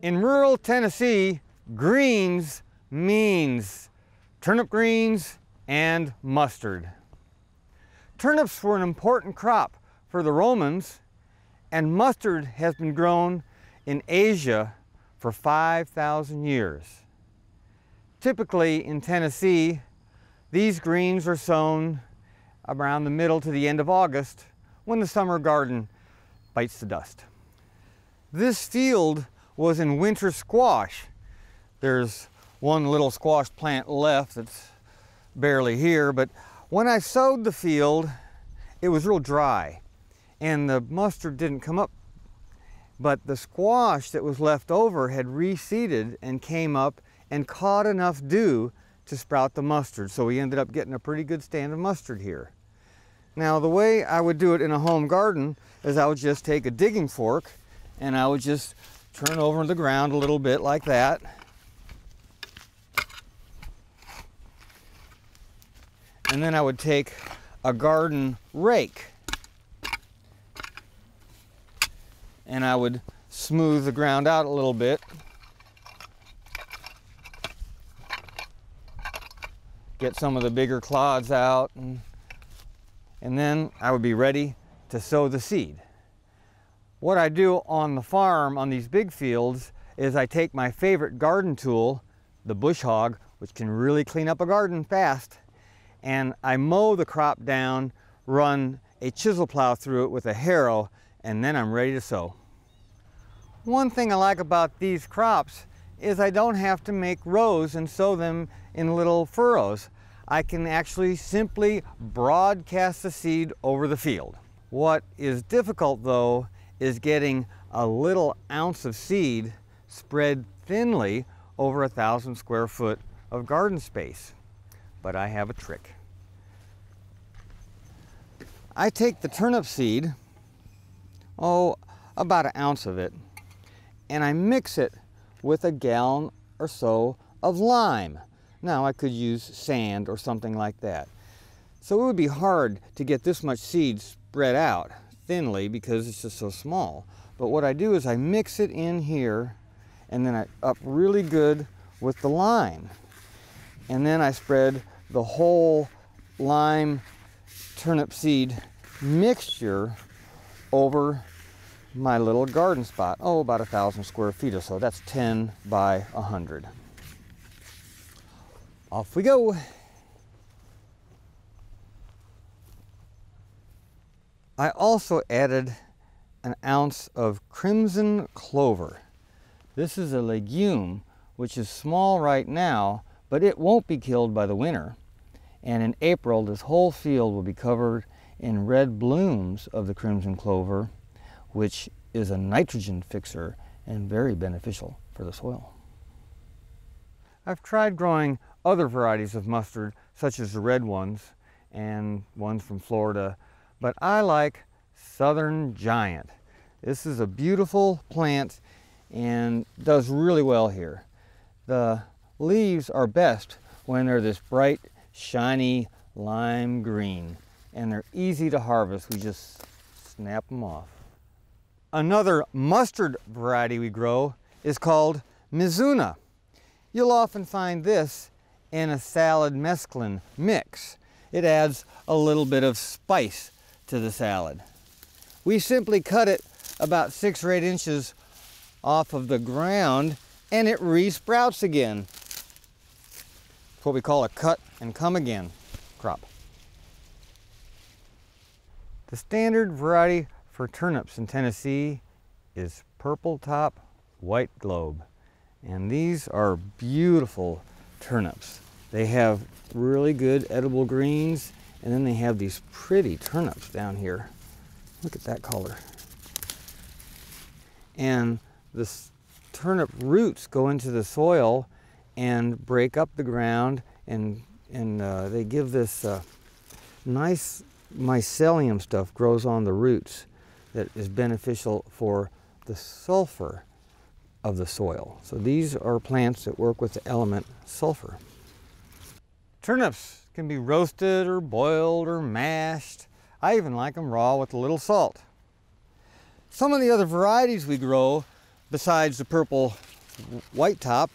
In rural Tennessee, greens means turnip greens and mustard. Turnips were an important crop for the Romans, and mustard has been grown in Asia for 5,000 years. Typically in Tennessee, these greens are sown around the middle to the end of August when the summer garden bites the dust. This field was in winter squash. There's one little squash plant left that's barely here, but when I sowed the field, it was real dry and the mustard didn't come up. But the squash that was left over had reseeded and came up and caught enough dew to sprout the mustard. So we ended up getting a pretty good stand of mustard here. Now the way I would do it in a home garden is I would just take a digging fork and I would just turn over the ground a little bit like that. And then I would take a garden rake and I would smooth the ground out a little bit. Get some of the bigger clods out, and then I would be ready to sow the seed. What I do on the farm on these big fields is I take my favorite garden tool, the bush hog, which can really clean up a garden fast, and I mow the crop down, run a chisel plow through it with a harrow, and then I'm ready to sow. One thing I like about these crops is I don't have to make rows and sow them in little furrows. I can actually simply broadcast the seed over the field. What is difficult though is getting a little ounce of seed spread thinly over 1,000 square foot of garden space. But I have a trick. I take the turnip seed, about an ounce of it, and I mix it with a gallon or so of lime. Now I could use sand or something like that. So it would be hard to get this much seed spread out thinly because it's just so small. But what I do is I mix it in here and then I up really good with the lime. And then I spread the whole lime turnip seed mixture over my little garden spot. About 1,000 square feet or so. That's 10 by 100. Off we go. I also added an ounce of crimson clover. This is a legume which is small right now, but it won't be killed by the winter. And in April, this whole field will be covered in red blooms of the crimson clover, which is a nitrogen fixer and very beneficial for the soil. I've tried growing other varieties of mustard, such as the red ones and ones from Florida, but I like Southern Giant. This is a beautiful plant and does really well here. The leaves are best when they're this bright, shiny lime green, and they're easy to harvest. We just snap them off. Another mustard variety we grow is called Mizuna. You'll often find this in a salad mesclun mix. It adds a little bit of spice to the salad. We simply cut it about 6 or 8 inches off of the ground and it re-sprouts again. It's what we call a cut and come again crop. The standard variety for turnips in Tennessee is purple top white globe. And these are beautiful turnips. They have really good edible greens, and then they have these pretty turnips down here. Look at that color. And the turnip roots go into the soil and break up the ground, and they give this nice mycelium stuff grows on the roots that is beneficial for the sulfur of the soil. So these are plants that work with the element sulfur. Turnips can be roasted or boiled or mashed. I even like them raw with a little salt. Some of the other varieties we grow, besides the purple white top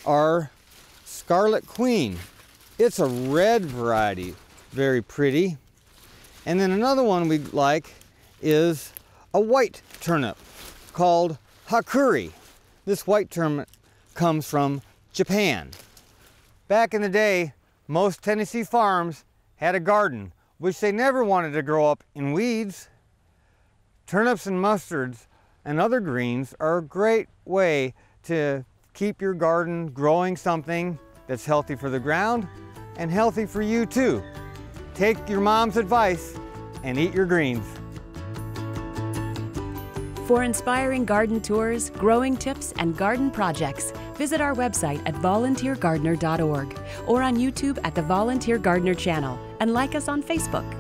are Scarlet Queen. It's a red variety, very pretty. And then another one we like is a white turnip called Hakuri. This white turnip comes from Japan. Back in the day, most Tennessee farms had a garden, which they never wanted to grow up in weeds. Turnips and mustards and other greens are a great way to keep your garden growing something that's healthy for the ground and healthy for you too. Take your mom's advice and eat your greens. For inspiring garden tours, growing tips, and garden projects, visit our website at volunteergardener.org or on YouTube at the Volunteer Gardener channel, and like us on Facebook.